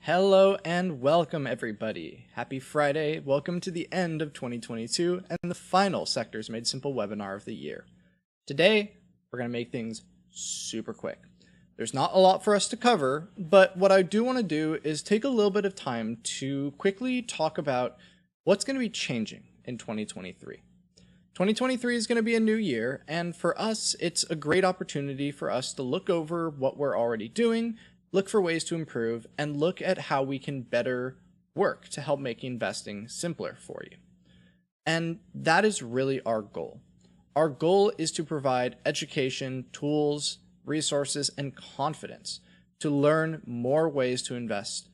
Hello and welcome everybody. Happy Friday. Welcome to the end of 2022 and the final Sectors Made Simple webinar of the year. Today, we're going to make things super quick. There's not a lot for us to cover, but what I do want to do is take a little bit of time to quickly talk about what's going to be changing in 2023. 2023 is going to be a new year, and for us, it's a great opportunity for us to look over what we're already doing, look for ways to improve, and look at how we can better work to help make investing simpler for you. And that is really our goal. Our goal is to provide education, tools, resources, and confidence to learn more ways to invest,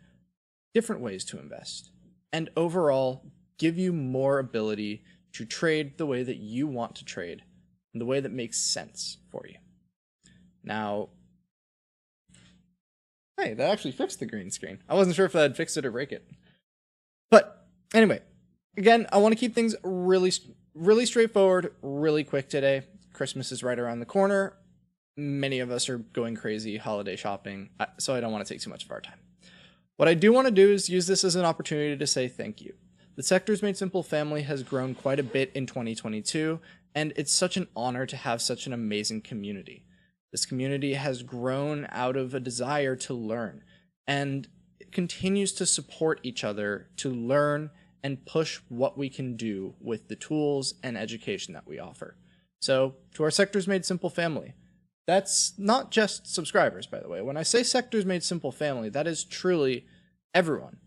different ways to invest, and overall give you more ability to trade the way that you want to trade and the way that makes sense for you. Now, hey, that actually fixed the green screen. I wasn't sure if that'd fix it or break it. But anyway, again, I want to keep things really straightforward, really quick today. Christmas is right around the corner. Many of us are going crazy holiday shopping, so I don't want to take too much of our time. What I do want to do is use this as an opportunity to say thank you. The Sectors Made Simple family has grown quite a bit in 2022, and it's such an honor to have such an amazing community. This community has grown out of a desire to learn, and it continues to support each other to learn and push what we can do with the tools and education that we offer. So, to our Sectors Made Simple family, that's not just subscribers, by the way. When I say Sectors Made Simple family, that is truly everyone.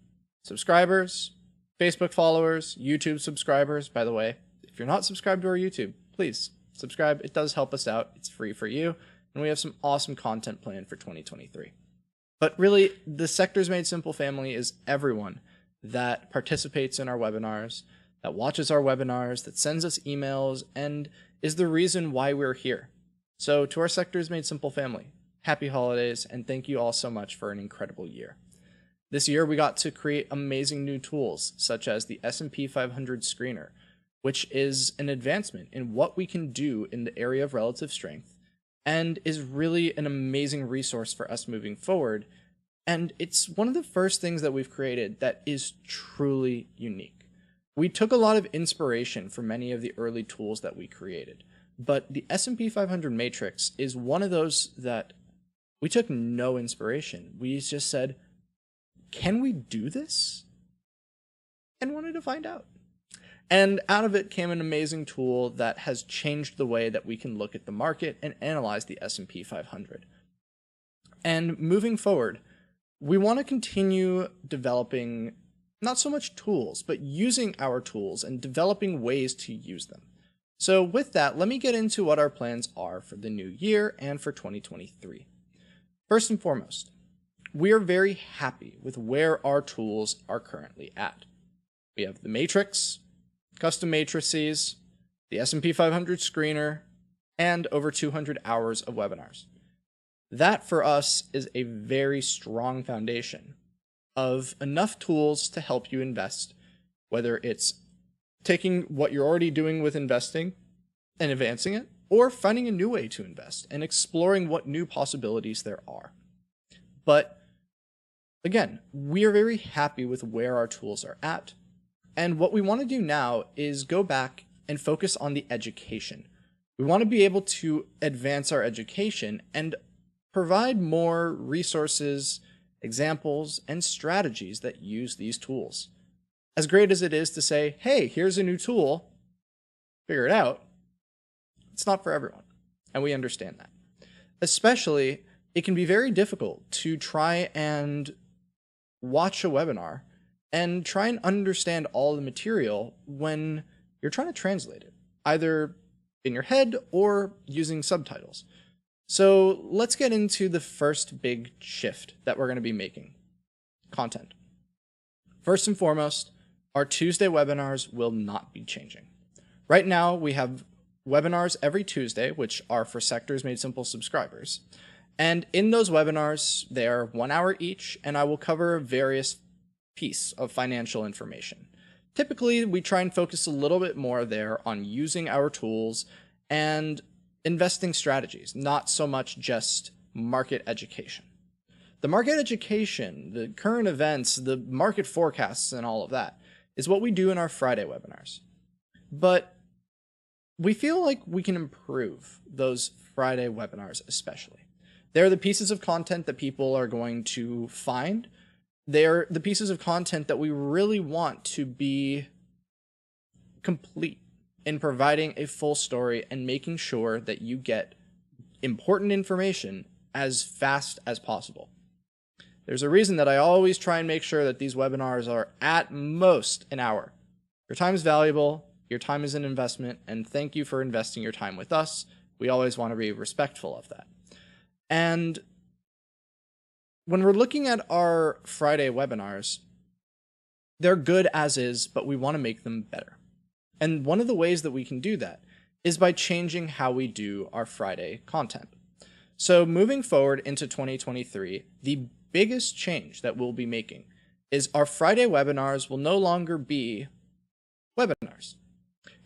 Subscribers, Facebook followers, YouTube subscribers. By the way, if you're not subscribed to our YouTube, please subscribe. It does help us out. It's free for you. And we have some awesome content planned for 2023. But really, the Sectors Made Simple family is everyone that participates in our webinars, that watches our webinars, that sends us emails, and is the reason why we're here. So to our Sectors Made Simple family, happy holidays, and thank you all so much for an incredible year. This year, we got to create amazing new tools, such as the S&P 500 Screener, which is an advancement in what we can do in the area of relative strength, and is really an amazing resource for us moving forward. And it's one of the first things that we've created that is truly unique. We took a lot of inspiration from many of the early tools that we created, but the S&P 500 Matrix is one of those that we took no inspiration. We just said, can we do this? And wanted to find out. And out of it came an amazing tool that has changed the way that we can look at the market and analyze the S&P 500. And moving forward, we want to continue developing not so much tools, but using our tools and developing ways to use them. So with that, let me get into what our plans are for the new year and for 2023. First and foremost, we are very happy with where our tools are currently at. We have the Matrix, custom matrices, the S&P 500 Screener, and over 200 hours of webinars. That for us is a very strong foundation of enough tools to help you invest, whether it's taking what you're already doing with investing and advancing it, or finding a new way to invest and exploring what new possibilities there are. But again, we are very happy with where our tools are at, and what we want to do now is go back and focus on the education. We want to be able to advance our education and provide more resources, examples, and strategies that use these tools. As great as it is to say, hey, here's a new tool, figure it out, it's not for everyone, and we understand that. Especially, it can be very difficult to try and watch a webinar and try and understand all the material when you're trying to translate it, either in your head or using subtitles. So let's get into the first big shift that we're going to be making: content. First and foremost, our Tuesday webinars will not be changing. Right now, we have webinars every Tuesday, which are for Sectors Made Simple subscribers. And in those webinars, they are 1 hour each, and I will cover various pieces of financial information. Typically, we try and focus a little bit more there on using our tools and investing strategies, not so much just market education. The market education, the current events, the market forecasts, and all of that is what we do in our Friday webinars. But we feel like we can improve those Friday webinars especially. They're the pieces of content that people are going to find. They're the pieces of content that we really want to be complete in providing a full story and making sure that you get important information as fast as possible. There's a reason that I always try and make sure that these webinars are at most an hour. Your time is valuable, your time is an investment, and thank you for investing your time with us. We always want to be respectful of that. And when we're looking at our Friday webinars, they're good as is, but we want to make them better. And one of the ways that we can do that is by changing how we do our Friday content. So moving forward into 2023, the biggest change that we'll be making is our Friday webinars will no longer be webinars.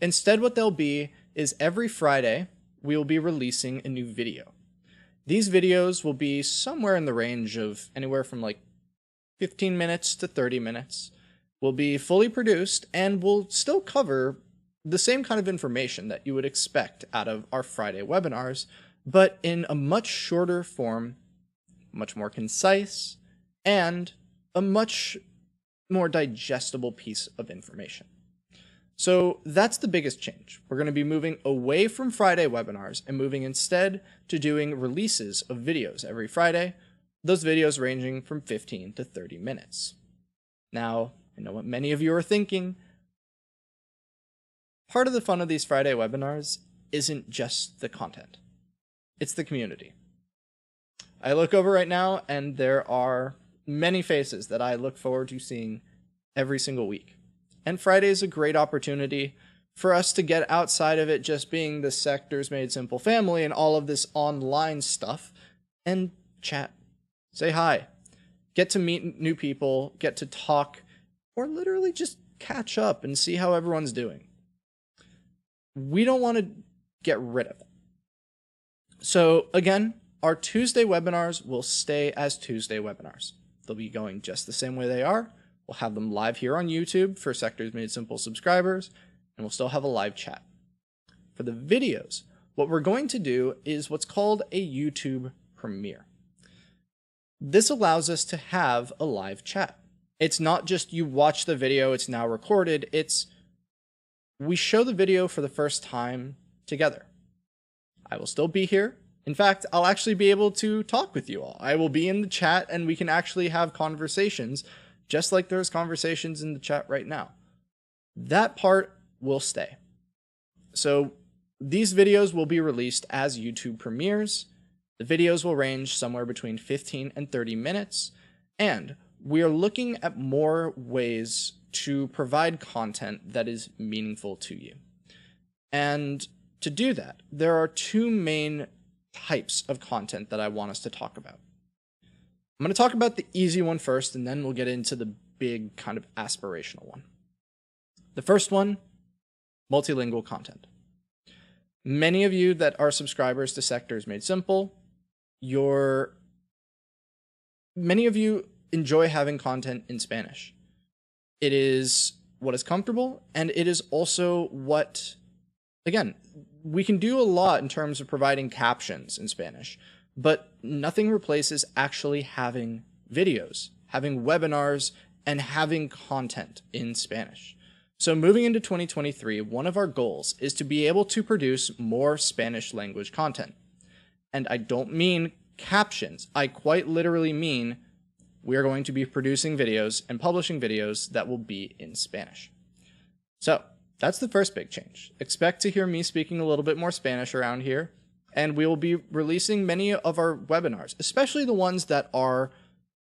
Instead, what they'll be is every Friday, we will be releasing a new video. These videos will be somewhere in the range of anywhere from like 15 minutes to 30 minutes. Will be fully produced and will still cover the same kind of information that you would expect out of our Friday webinars, but in a much shorter form, much more concise, and a much more digestible piece of information. So that's the biggest change. We're going to be moving away from Friday webinars and moving instead to doing releases of videos every Friday, those videos ranging from 15 to 30 minutes. Now, I know what many of you are thinking. Part of the fun of these Friday webinars isn't just the content. It's the community. I look over right now and there are many faces that I look forward to seeing every single week. And Friday is a great opportunity for us to get outside of it just being the Sectors Made Simple family and all of this online stuff and chat, say hi, get to meet new people, get to talk, or literally just catch up and see how everyone's doing. We don't want to get rid of it. So again, our Tuesday webinars will stay as Tuesday webinars. They'll be going just the same way they are. We'll have them live here on YouTube for Sectors Made Simple subscribers, and we'll still have a live chat. For the videos, what we're going to do is what's called a YouTube premiere. This allows us to have a live chat. It's not just you watch the video, it's now recorded. It's we show the video for the first time together. I will still be here. In fact, I'll actually be able to talk with you all. I will be in the chat and we can actually have conversations just like there's conversations in the chat right now. That part will stay. So these videos will be released as YouTube premieres. The videos will range somewhere between 15 and 30 minutes. And we are looking at more ways to provide content that is meaningful to you. And to do that, there are two main types of content that I want us to talk about. I'm going to talk about the easy one first, and then we'll get into the big kind of aspirational one. The first one, multilingual content. Many of you that are subscribers to Sectors Made Simple, many of you enjoy having content in Spanish. It is what is comfortable, and it is also what, again, we can do a lot in terms of providing captions in Spanish, but nothing replaces actually having videos, having webinars, and having content in Spanish. So moving into 2023, one of our goals is to be able to produce more Spanish language content. And I don't mean captions. I quite literally mean we are going to be producing videos and publishing videos that will be in Spanish. So that's the first big change. Expect to hear me speaking a little bit more Spanish around here, and we will be releasing many of our webinars, especially the ones that are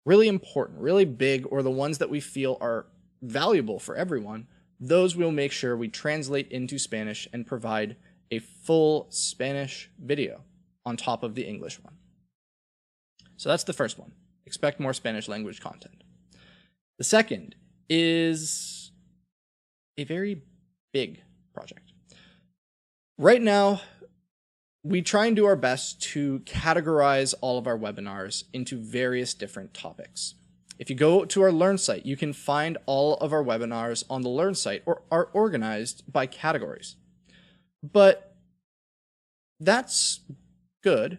really important, really big, or the ones that we feel are valuable for everyone. Those we'll make sure we translate into Spanish and provide a full Spanish video on top of the English one. So that's the first one. Expect more Spanish language content. The second is a very big project. Right now, we try and do our best to categorize all of our webinars into various different topics. If you go to our Learn site, you can find all of our webinars on the Learn site or are organized by categories. But that's good.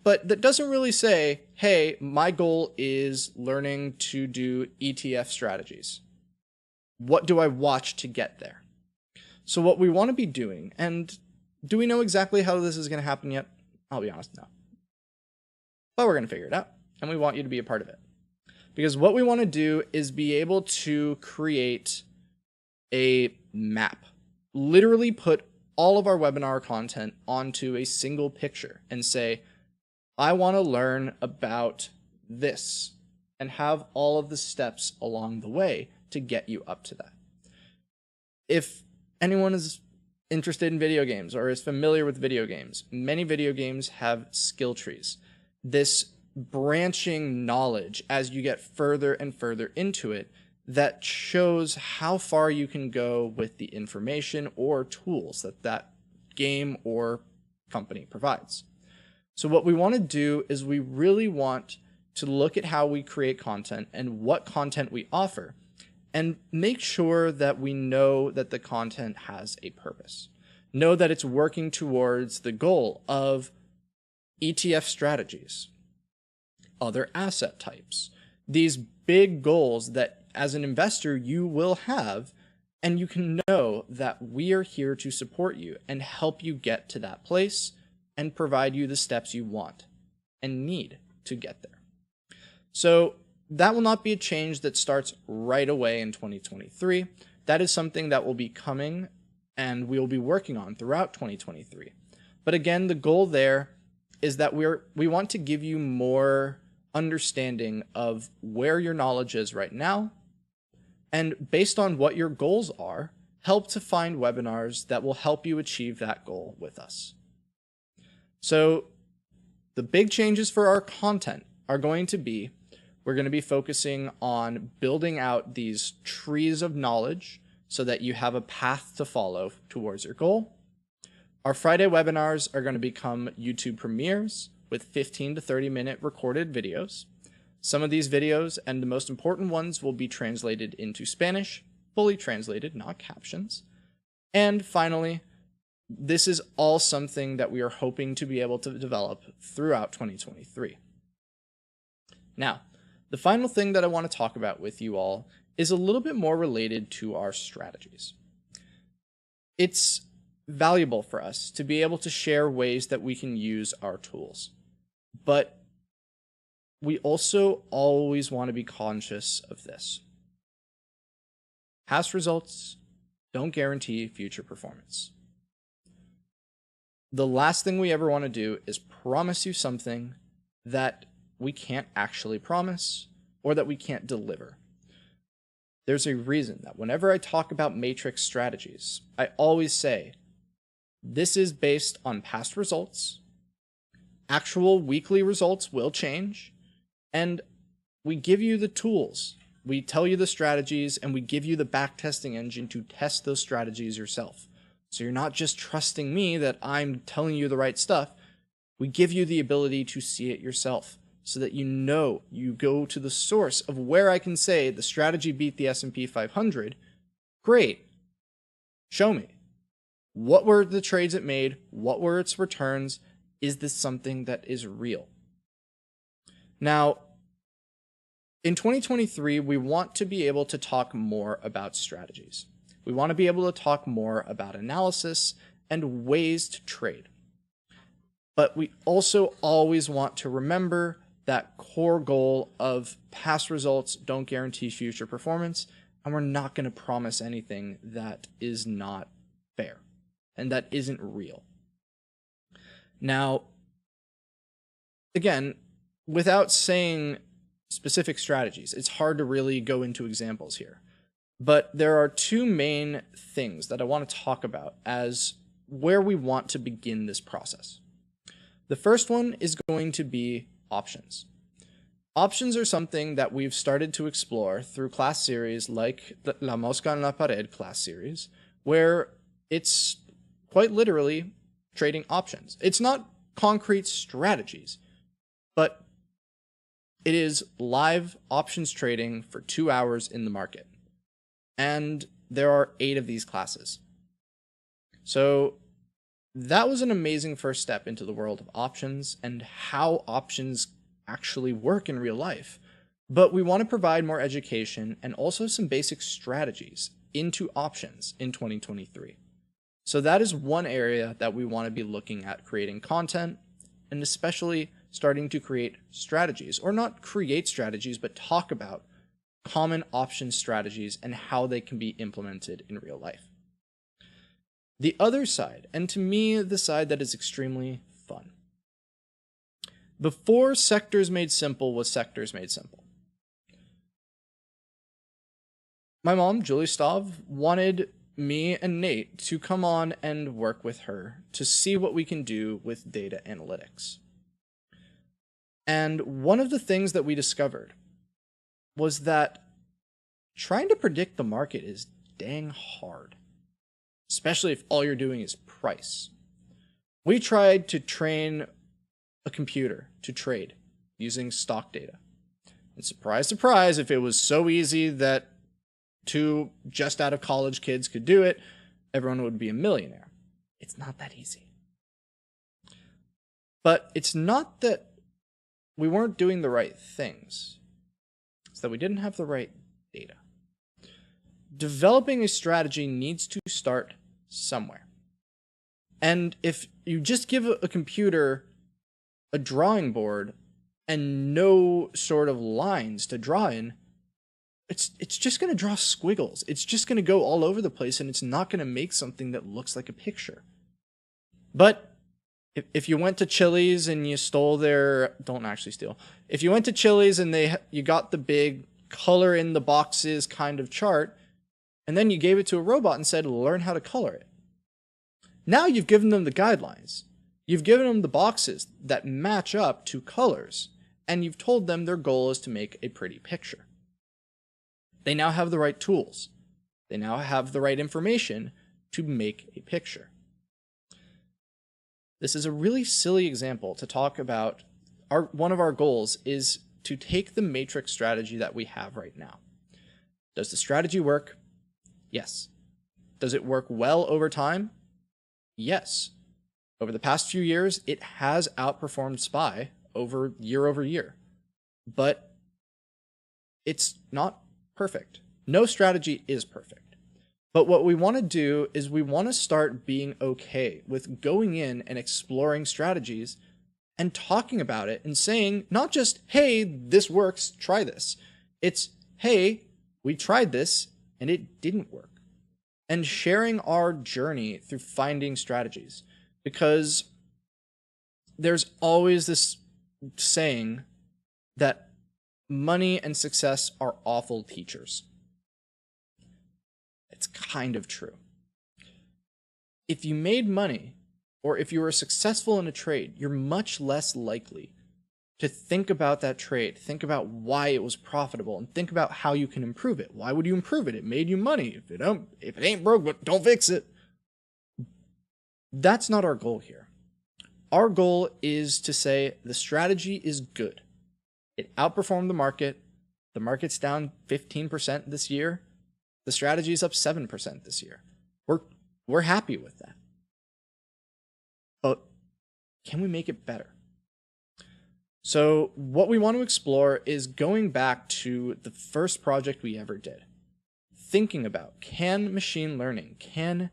But that doesn't really say, hey, my goal is learning to do ETF strategies. What do I watch to get there? So what we want to be doing, and do we know exactly how this is going to happen yet? I'll be honest, no. But we're going to figure it out, and we want you to be a part of it. Because what we want to do is be able to create a map. Literally put all of our webinar content onto a single picture and say, I want to learn about this, and have all of the steps along the way to get you up to that. If anyone is interested in video games or is familiar with video games, many video games have skill trees. This branching knowledge as you get further and further into it that shows how far you can go with the information or tools that that game or company provides. So what we want to do is we really want to look at how we create content and what content we offer, and make sure that we know that the content has a purpose. Know that it's working towards the goal of ETF strategies, other asset types, these big goals that as an investor you will have, and you can know that we are here to support you and help you get to that place and provide you the steps you want and need to get there. So that will not be a change that starts right away in 2023. That is something that will be coming and we'll be working on throughout 2023. But again, the goal there is that we want to give you more understanding of where your knowledge is right now, and based on what your goals are, help to find webinars that will help you achieve that goal with us. So the big changes for our content are going to be, we're going to be focusing on building out these trees of knowledge so that you have a path to follow towards your goal. Our Friday webinars are going to become YouTube premieres with 15 to 30 minute recorded videos. Some of these videos, and the most important ones, will be translated into Spanish, fully translated, not captions. And finally, this is all something that we are hoping to be able to develop throughout 2023. Now, the final thing that I want to talk about with you all is a little bit more related to our strategies. It's valuable for us to be able to share ways that we can use our tools, but we also always want to be conscious of this. Past results don't guarantee future performance. The last thing we ever want to do is promise you something that we can't actually promise or that we can't deliver. There's a reason that whenever I talk about matrix strategies, I always say this is based on past results. Actual weekly results will change, and we give you the tools. We tell you the strategies, and we give you the backtesting engine to test those strategies yourself. So you're not just trusting me that I'm telling you the right stuff. We give you the ability to see it yourself so that you know you go to the source of where I can say the strategy beat the S&P 500. Great. Show me. What were the trades it made? What were its returns? Is this something that is real? Now, in 2023, we want to be able to talk more about strategies. We want to be able to talk more about analysis and ways to trade. But we also always want to remember that core goal of past results don't guarantee future performance, and we're not going to promise anything that is not fair and that isn't real. Now, again, without saying specific strategies, it's hard to really go into examples here. But there are two main things that I want to talk about as where we want to begin this process. The first one is going to be options. Options are something that we've started to explore through class series like the La Mosca en la Pared class series, where it's quite literally trading options. It's not concrete strategies, but it is live options trading for 2 hours in the market. And there are 8 of these classes. So that was an amazing first step into the world of options and how options actually work in real life. But we want to provide more education and also some basic strategies into options in 2023. So that is one area that we want to be looking at creating content, and especially starting to create strategies, or not create strategies, but talk about common option strategies and how they can be implemented in real life. The other side, and to me, the side that is extremely fun. Before Sectors Made Simple was Sectors Made Simple, my mom, Julie Stav, wanted me and Nate to come on and work with her to see what we can do with data analytics. And one of the things that we discovered was that trying to predict the market is dang hard, especially if all you're doing is price. We tried to train a computer to trade using stock data. And surprise, surprise, if it was so easy that 2 just out of college kids could do it, everyone would be a millionaire. It's not that easy. But it's not that we weren't doing the right things. It's that we didn't have the right data. Developing a strategy needs to start somewhere. And if you just give a computer a drawing board and no sort of lines to draw in, it's just going to draw squiggles. It's just going to go all over the place, and it's not going to make something that looks like a picture. But if you went to Chili's and you stole their... Don't actually steal. If you went to Chili's and you got the big color in the boxes kind of chart, and then you gave it to a robot and said, learn how to color it. Now you've given them the guidelines. You've given them the boxes that match up to colors, and you've told them their goal is to make a pretty picture. They now have the right tools. They now have the right information to make a picture. This is a really silly example to talk about. One of our goals is to take the matrix strategy that we have right now. Does the strategy work? Yes. Does it work well over time? Yes. Over the past few years, it has outperformed SPY over year. But it's not perfect. No strategy is perfect. But what we want to do is we want to start being okay with going in and exploring strategies and talking about it and saying, not just, hey, this works, try this. It's, hey, we tried this and it didn't work. And sharing our journey through finding strategies. Because there's always this saying that money and success are awful teachers. It's kind of true. If you made money, or if you were successful in a trade, you're much less likely to think about that trade, think about why it was profitable, and think about how you can improve it. Why would you improve it? It made you money. If it ain't broke, don't fix it. That's not our goal here. Our goal is to say the strategy is good. It outperformed the market. The market's down 15% this year. The strategy is up 7% this year. We're happy with that. But can we make it better? So what we want to explore is going back to the first project we ever did. Thinking about, can machine learning, can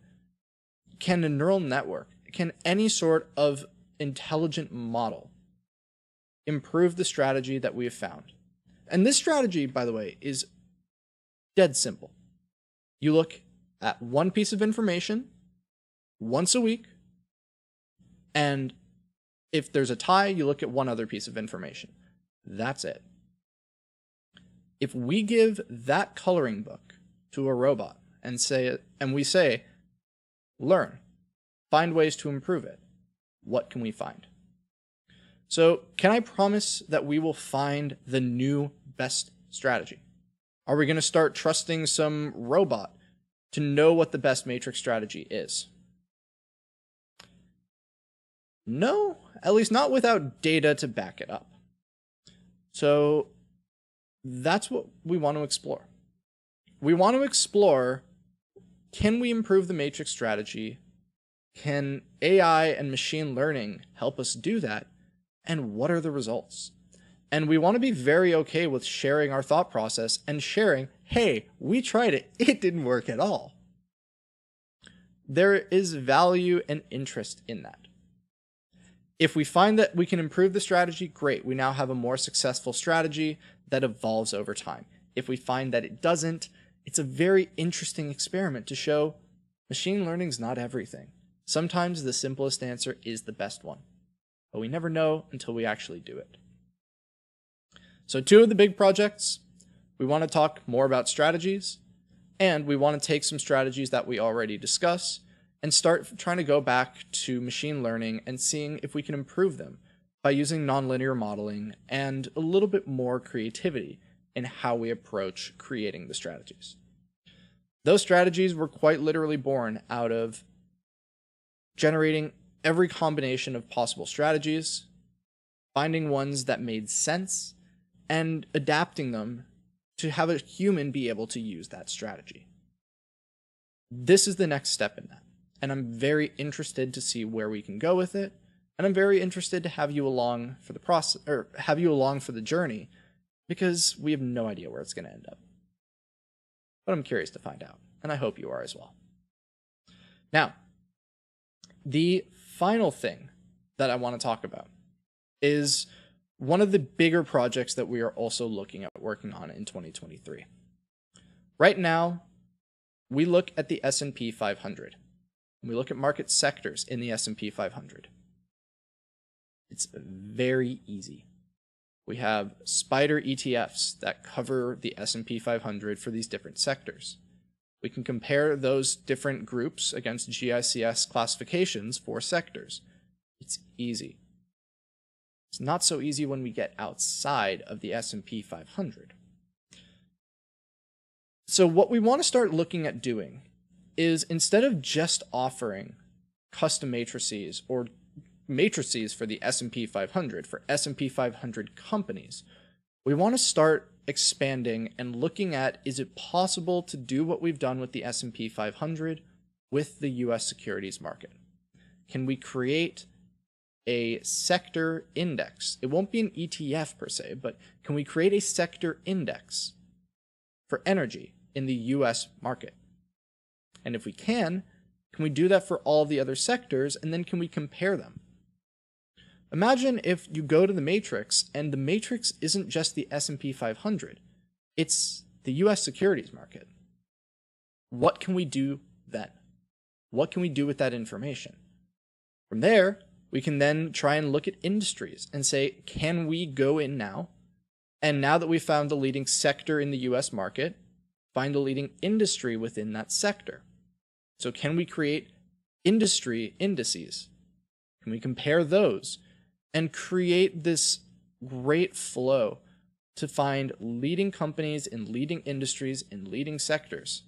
a neural network, can any sort of intelligent model improve the strategy that we have found? And this strategy, by the way, is dead simple. You look at one piece of information once a week, and if there's a tie, you look at one other piece of information. That's it. If we give that coloring book to a robot and we say, learn, find ways to improve it, what can we find? So can I promise that we will find the new best strategy? Are we going to start trusting some robot to know what the best matrix strategy is? No, at least not without data to back it up. So that's what we want to explore. We want to explore, can we improve the matrix strategy? Can AI and machine learning help us do that? And what are the results? And we want to be very okay with sharing our thought process and sharing, hey, we tried it, it didn't work at all. There is value and interest in that. If we find that we can improve the strategy, great. We now have a more successful strategy that evolves over time. If we find that it doesn't, it's a very interesting experiment to show machine learning is not everything. Sometimes the simplest answer is the best one, but we never know until we actually do it. So 2 of the big projects, we want to talk more about strategies, and we want to take some strategies that we already discuss and start trying to go back to machine learning and seeing if we can improve them by using nonlinear modeling and a little bit more creativity in how we approach creating the strategies. Those strategies were quite literally born out of generating every combination of possible strategies, finding ones that made sense, and adapting them to have a human be able to use that strategy. This is the next step in that. And I'm very interested to see where we can go with it. And I'm very interested to have you along for the process, or have you along for the journey, because we have no idea where it's going to end up. But I'm curious to find out, and I hope you are as well. Now, the final thing that I want to talk about is one of the bigger projects that we are also looking at working on in 2023. Right now, we look at the S&P 500. We look at market sectors in the S&P 500. It's very easy. We have spider ETFs that cover the S&P 500 for these different sectors. We can compare those different groups against GICS classifications for sectors. It's easy. It's not so easy when we get outside of the S&P 500. So what we want to start looking at doing is, instead of just offering custom matrices or matrices for the S&P 500, for S&P 500 companies, we want to start expanding and looking at, is it possible to do what we've done with the S&P 500 with the US securities market? Can we create a sector index? It won't be an ETF per se, but can we create a sector index for energy in the US market? And if we can we do that for all the other sectors, and then can we compare them? Imagine if you go to the matrix, and the matrix isn't just the S&P 500, it's the US securities market. What can we do then? What can we do with that information? From there, we can then try and look at industries and say, can we go in now? And now that we've found the leading sector in the US market, find the leading industry within that sector. So can we create industry indices? Can we compare those and create this great flow to find leading companies in leading industries in leading sectors,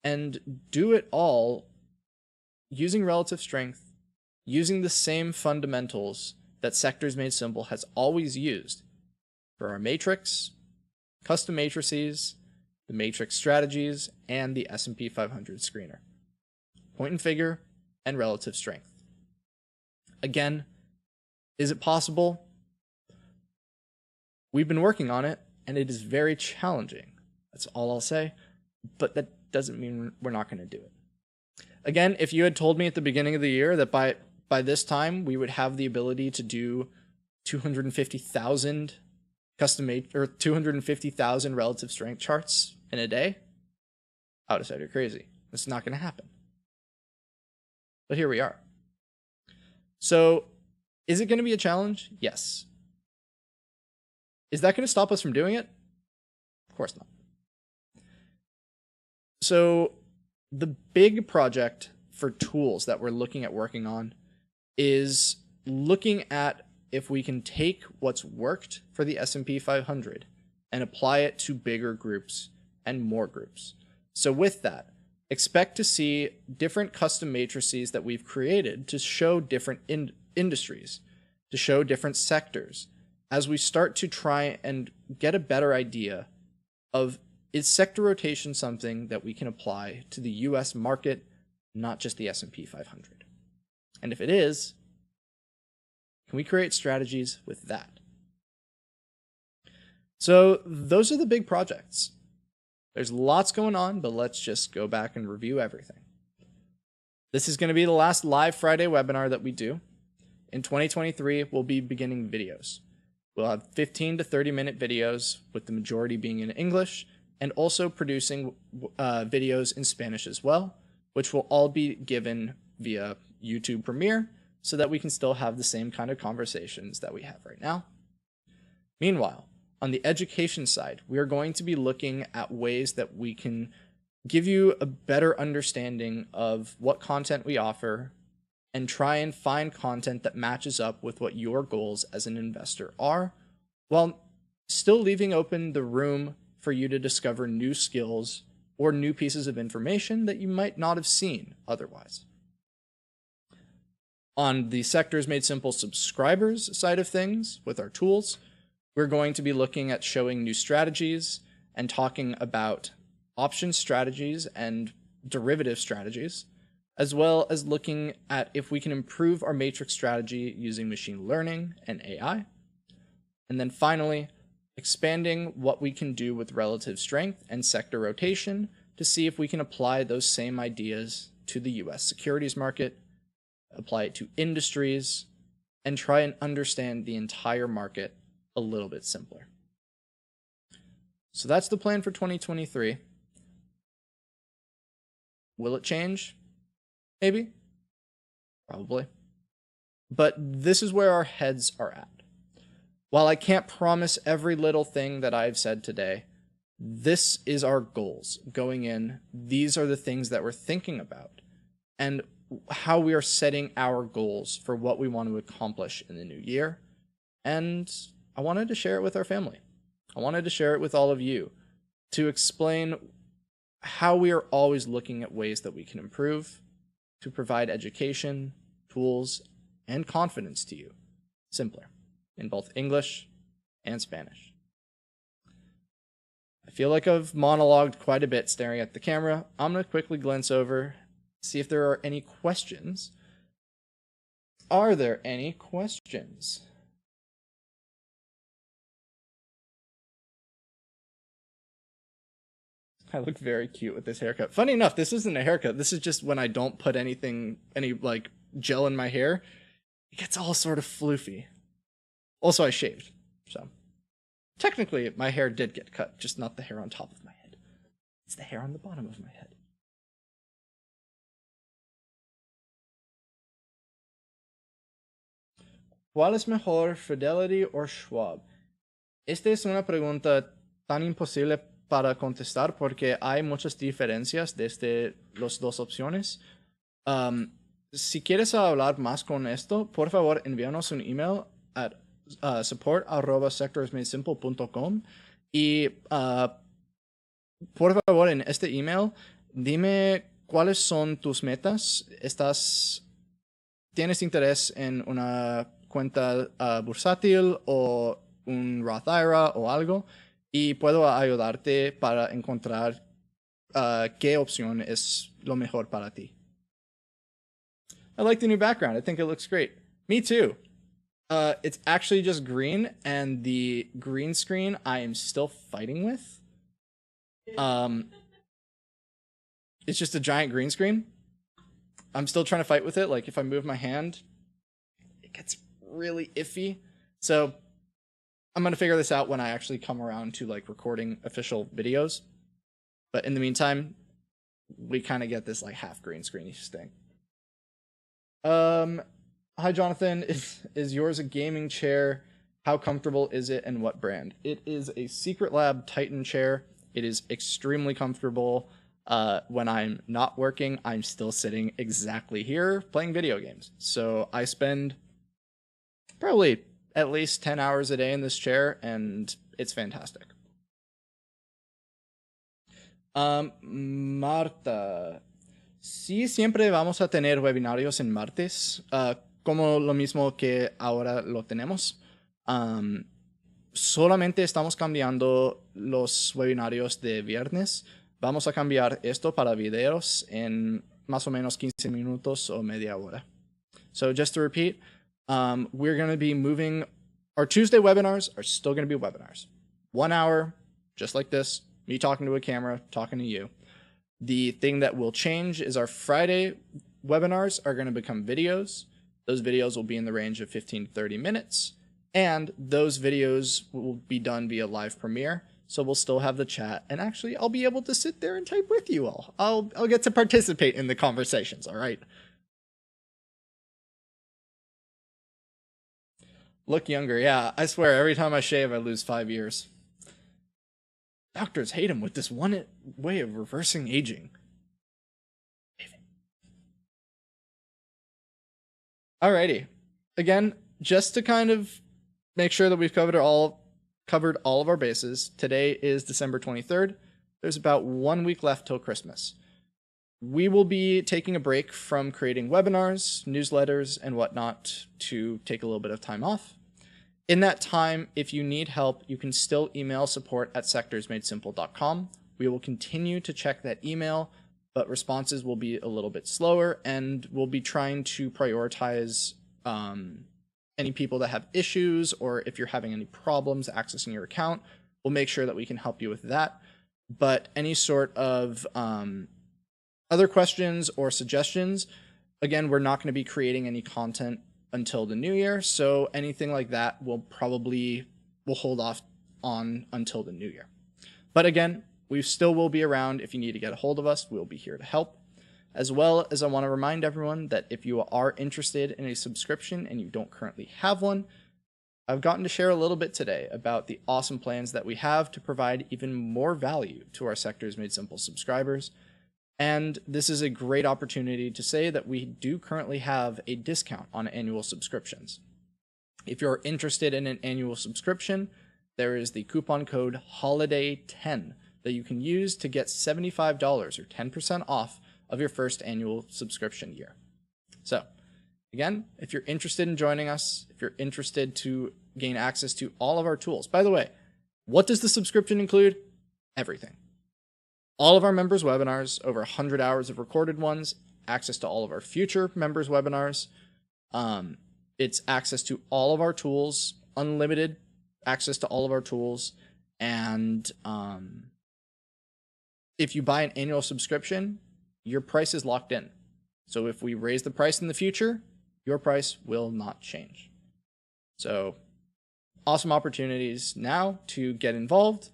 and do it all using relative strength, using the same fundamentals that Sectors Made Simple has always used for our matrix, custom matrices, the matrix strategies, and the S&P 500 screener. Point and figure and relative strength. Again, is it possible? We've been working on it, and it is very challenging. That's all I'll say, but that doesn't mean we're not going to do it. Again, if you had told me at the beginning of the year that by this time we would have the ability to do 250,000 custom-made or 250,000 relative strength charts in a day, I would have said you're crazy. It's not going to happen. But here we are. So, is it going to be a challenge? Yes. Is that going to stop us from doing it? Of course not. So, the big project for tools that we're looking at working on is looking at if we can take what's worked for the S&P 500 and apply it to bigger groups and more groups. So with that, expect to see different custom matrices that we've created to show different industries, to show different sectors, as we start to try and get a better idea of, is sector rotation something that we can apply to the US market, not just the S&P 500? And if it is, can we create strategies with that? So those are the big projects. There's lots going on, but let's just go back and review everything. This is going to be the last live Friday webinar that we do. In 2023, we'll be beginning videos. We'll have 15 to 30-minute videos, with the majority being in English, and also producing videos in Spanish as well, which will all be given via YouTube Premiere, so that we can still have the same kind of conversations that we have right now. Meanwhile, on the education side, we are going to be looking at ways that we can give you a better understanding of what content we offer, and try and find content that matches up with what your goals as an investor are, while still leaving open the room for you to discover new skills or new pieces of information that you might not have seen otherwise. On the Sectors Made Simple subscribers side of things, with our tools, we're going to be looking at showing new strategies and talking about option strategies and derivative strategies, as well as looking at if we can improve our matrix strategy using machine learning and AI. And then finally, expanding what we can do with relative strength and sector rotation to see if we can apply those same ideas to the US securities market, apply it to industries, and try and understand the entire market a little bit simpler. So that's the plan for 2023. Will it change? Maybe. Probably. But this is where our heads are at. While I can't promise every little thing that I've said today, this is our goals going in. These are the things that we're thinking about and how we are setting our goals for what we want to accomplish in the new year. And I wanted to share it with our family. I wanted to share it with all of you to explain how we are always looking at ways that we can improve, to provide education, tools, and confidence to you simpler in both English and Spanish. I feel like I've monologued quite a bit staring at the camera. I'm going to quickly glance over, see if there are any questions. Are there any questions? I look very cute with this haircut. Funny enough, this isn't a haircut. This is just when I don't put any like gel in my hair, it gets all sort of floofy. Also, I shaved, so technically my hair did get cut, just not the hair on top of my head. It's the hair on the bottom of my head. ¿Cuál es mejor, Fidelity o Schwab? Esta es una pregunta tan imposible para contestar porque hay muchas diferencias desde las dos opciones. Si quieres hablar más con esto, por favor envíanos un email a support@sectorsmadesimple.com y por favor en este email dime cuáles son tus metas. ¿Tienes interés en una cuenta bursátil o un Roth IRA o algo? Y puedo ayudarte para encontrar qué opción es lo mejor para ti. I like the new background. I think it looks great. Me too. It's actually just green, and the green screen I am still fighting with. It's just a giant green screen. I'm still trying to fight with it. Like, if I move my hand, it gets really iffy. So I'm going to figure this out when I actually come around to like recording official videos. But in the meantime, we kind of get this like half green screenish thing. Hi, Jonathan. Is yours a gaming chair? How comfortable is it, and what brand? It is a Secret Lab Titan chair. It is extremely comfortable. When I'm not working, I'm still sitting exactly here playing video games. So I spend probably at least 10 hours a day in this chair, and it's fantastic. Marta, sí, siempre vamos a tener webinarios en martes. como lo mismo que ahora lo tenemos. Solamente estamos cambiando los webinarios de viernes. Vamos a cambiar esto para videos en más o menos 15 minutos o media hora. So just to repeat, we're going to be moving, our Tuesday webinars are still going to be webinars. 1 hour, just like this, me talking to a camera, talking to you. The thing that will change is our Friday webinars are going to become videos. Those videos will be in the range of 15 to 30 minutes. And those videos will be done via live premiere. So we'll still have the chat. And actually, I'll be able to sit there and type with you all. I'll get to participate in the conversations, all right? Look younger, yeah. I swear, every time I shave, I lose 5 years. Doctors hate him with this one way of reversing aging. Alrighty. Again, just to kind of make sure that we've covered all of our bases, today is December 23rd. There's about 1 week left till Christmas. We will be taking a break from creating webinars, newsletters, and whatnot to take a little bit of time off. In that time, if you need help, you can still email support@sectorsmadesimple.com. We will continue to check that email, but responses will be a little bit slower, and we'll be trying to prioritize any people that have issues, or if you're having any problems accessing your account, we'll make sure that we can help you with that. But any sort of other questions or suggestions, again, we're not going to be creating any content until the new year, so anything like that we'll hold off on until the new year. But again, we still will be around. If you need to get a hold of us, we'll be here to help. As well as I want to remind everyone that if you are interested in a subscription and you don't currently have one, I've gotten to share a little bit today about the awesome plans that we have to provide even more value to our Sectors Made Simple subscribers. And this is a great opportunity to say that we do currently have a discount on annual subscriptions. If you're interested in an annual subscription, there is the coupon code HOLIDAY10 that you can use to get $75 or 10% off of your first annual subscription year. So again, if you're interested in joining us, if you're interested to gain access to all of our tools, by the way, what does the subscription include? Everything. All of our members' webinars, over 100 hours of recorded ones, access to all of our future members' webinars. It's access to all of our tools, unlimited access to all of our tools. And if you buy an annual subscription, your price is locked in. So if we raise the price in the future, your price will not change. So awesome opportunities now to get involved,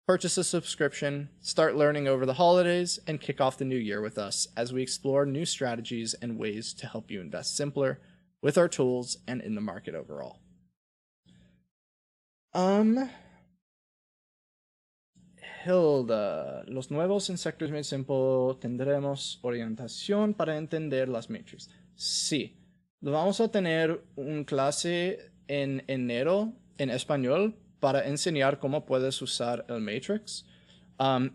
purchase a subscription, start learning over the holidays, and kick off the new year with us as we explore new strategies and ways to help you invest simpler with our tools and in the market overall. Hilda, los nuevos en Sectors Made Simple tendremos orientación para entender las matrices. Sí, vamos a tener una clase en enero en español para enseñar cómo puedes usar el Matrix.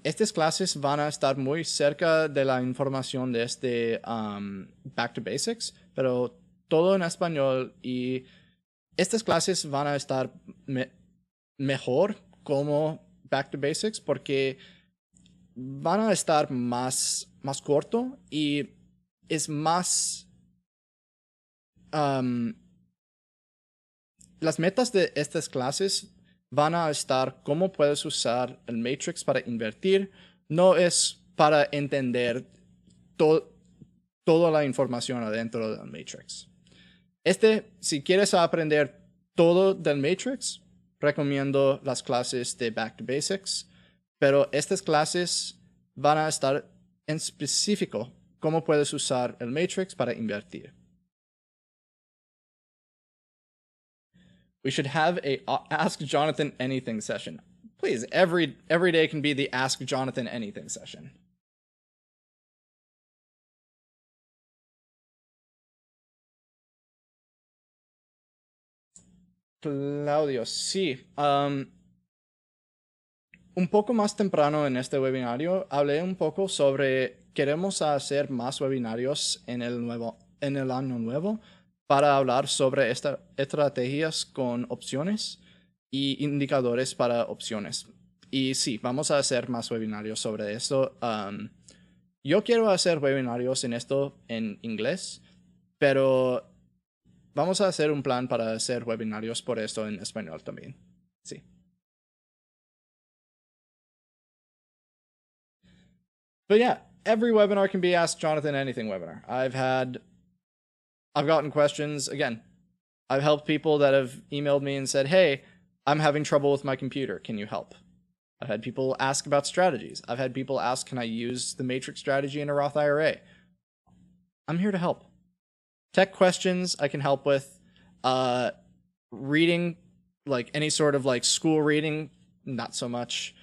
Estas clases van a estar muy cerca de la información de este Back to Basics, pero todo en español, y estas clases van a estar mejor como Back to Basics porque van a estar más corto y es más... las metas de estas clases van a estar cómo puedes usar el Matrix para invertir, no es para entender toda la información adentro del Matrix. Si quieres aprender todo del Matrix, recomiendo las clases de Back to Basics, pero estas clases van a estar en específico cómo puedes usar el Matrix para invertir. We should have a Ask Jonathan Anything session. Please, every day can be the Ask Jonathan Anything session. Claudio, sí. Un poco más temprano en este webinario hablé un poco sobre queremos hacer más webinarios en el año nuevo. para hablar sobre estas estrategias con opciones y indicadores para opciones. Y sí, vamos a hacer más webinarios sobre esto. Yo quiero hacer webinarios en esto en inglés, pero vamos a hacer un plan para hacer webinarios por esto en español también. Sí. But yeah, every webinar can be Ask Jonathan Anything webinar. I've gotten questions. Again, I've helped people that have emailed me and said, hey, I'm having trouble with my computer. Can you help? I've had people ask about strategies. I've had people ask, can I use the matrix strategy in a Roth IRA? I'm here to help. Tech questions I can help with. Reading, like any sort of like school reading, not so much.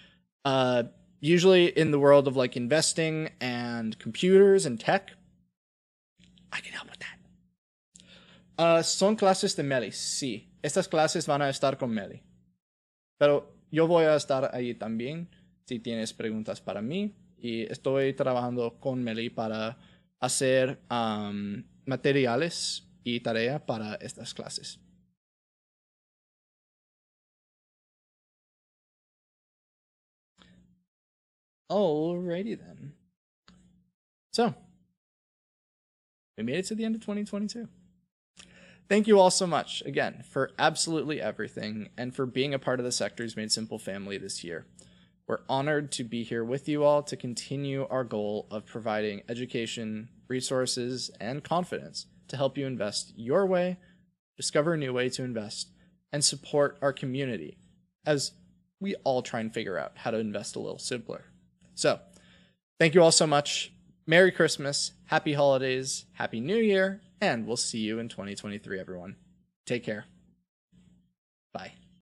Usually in the world of like investing and computers and tech, I can help with that. Son clases de Meli, sí. Estas clases van a estar con Meli. Pero yo voy a estar ahí también si tienes preguntas para mí. Y estoy trabajando con Meli para hacer materiales y tarea para estas clases. Alrighty then. So, we made it to the end of 2022. Thank you all so much, again, for absolutely everything and for being a part of the Sectors Made Simple family this year. We're honored to be here with you all to continue our goal of providing education, resources, and confidence to help you invest your way, discover a new way to invest, and support our community as we all try and figure out how to invest a little simpler. So, thank you all so much. Merry Christmas, Happy Holidays, Happy New Year, and we'll see you in 2023, everyone. Take care. Bye.